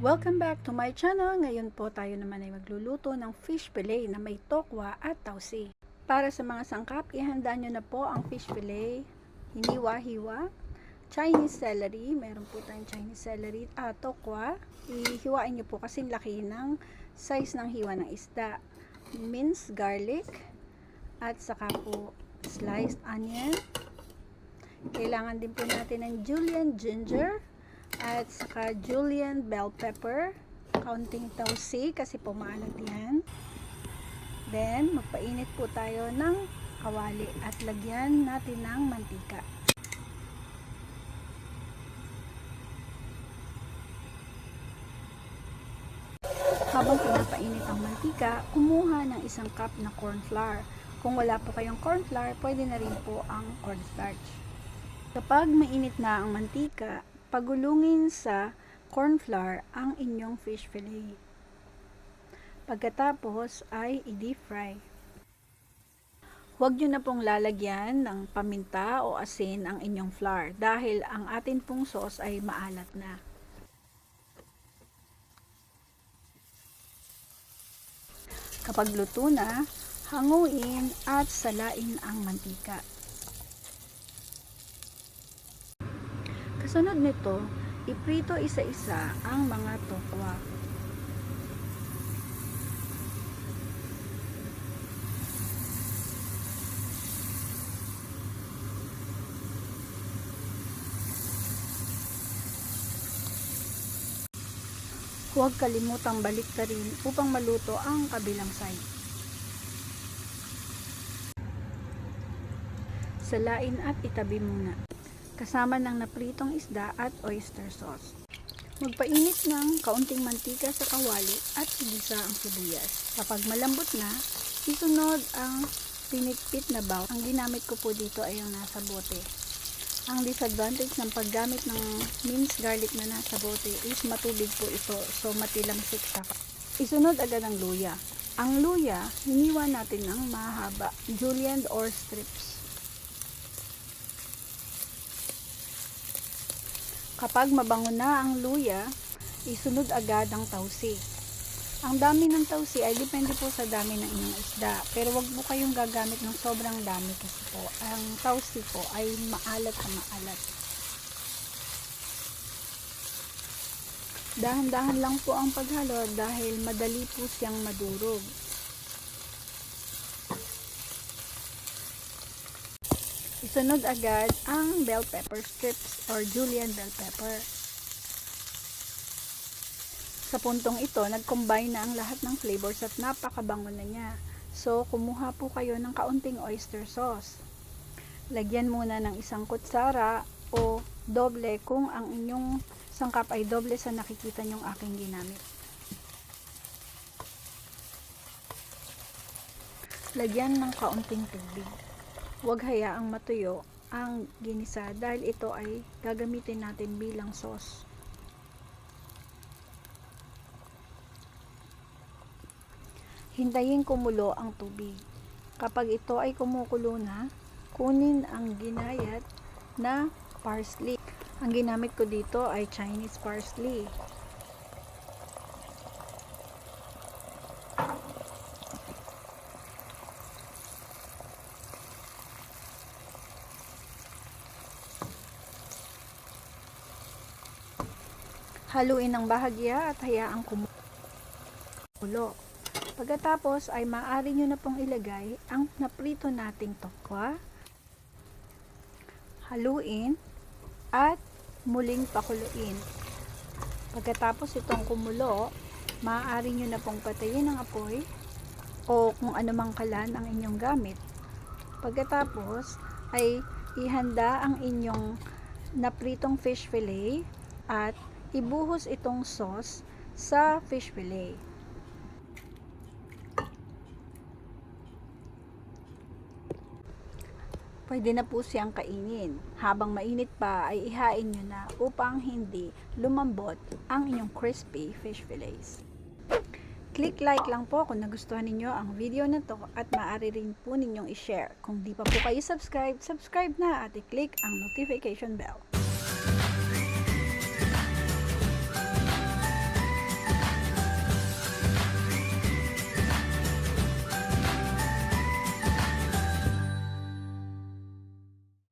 Welcome back to my channel. Ngayon po tayo naman ay magluluto ng fish fillet na may tokwa at tausi. Para sa mga sangkap, ihanda nyo na po ang fish fillet, hiniwa-hiwa, Chinese celery, meron po tayong Chinese celery, tokwa, ihiwain nyo po kasing laki ng size ng hiwa ng isda, minced garlic, at saka po sliced onion. Kailangan din po natin ng julienne ginger, at saka julienne bell pepper, kaunting tausi kasi po maalat yan. Then magpainit po tayo ng kawali at lagyan natin ng mantika. Habang pinapainit ang mantika, kumuha ng isang cup na corn flour. Kung wala po kayong corn flour, pwede na rin po ang cornstarch. Kapag mainit na ang mantika, pagulungin sa corn flour ang inyong fish fillet. Pagkatapos ay i-deep fry. Huwag nyo na pong lalagyan ng paminta o asin ang inyong flour dahil ang atin pong sauce ay maalat na. Kapag luto na, hanguin at salain ang mantika. Kasunod nito, iprito isa-isa ang mga tokwa. Huwag kalimutang baliktarin upang maluto ang kabilang side. Salain at itabi muna, kasama ng napritong isda at oyster sauce. Magpainit ng kaunting mantika sa kawali at igisa ang sibuyas. Kapag malambot na, isunod ang pinitpit na baw. Ang ginamit ko po dito ay yung nasa bote. Ang disadvantage ng paggamit ng minced garlic na nasa bote is matubig po ito, so matilamsik siya. Isunod agad ang luya. Ang luya, hiniwa natin ng mahaba, julienne or strips. Kapag mabango na ang luya, isunod agad ang tausi. Ang dami ng tausi ay depende po sa dami ng inyong isda. Pero wag po kayong gagamit ng sobrang dami kasi po ang tausi po ay maalat na maalat. Dahan-dahan lang po ang paghalo dahil madali po siyang madurog. Isunod agad ang bell pepper strips or julienne bell pepper. Sa puntong ito, nag-combine na ang lahat ng flavors at napakabango na niya. So, kumuha po kayo ng kaunting oyster sauce. Lagyan muna ng isang kutsara o doble kung ang inyong sangkap ay doble sa nakikita nyong aking ginamit. Lagyan ng kaunting tubig. Huwag hayaang matuyo ang ginisa dahil ito ay gagamitin natin bilang sauce. Hintayin kumulo ang tubig. Kapag ito ay kumukulo na, kunin ang ginayat na parsley. Ang ginamit ko dito ay Chinese parsley. Haluin ng bahagya at hayaang kumulo. Pagkatapos ay maaari nyo na pong ilagay ang naprito nating tokwa, haluin at muling pakuluin. Pagkatapos itong kumulo, maaari nyo na pong patayin ang apoy o kung anumang kalan ang inyong gamit. Pagkatapos ay ihanda ang inyong napritong fish fillet at ibuhos itong sauce sa fish fillet. Pwede na po siyang kainin. Habang mainit pa ay ihain nyo na upang hindi lumambot ang inyong crispy fish fillets. Click like lang po kung nagustuhan ninyo ang video na to at maaari rin po ninyong i-share. Kung di pa po kayo subscribe na at i-click ang notification bell.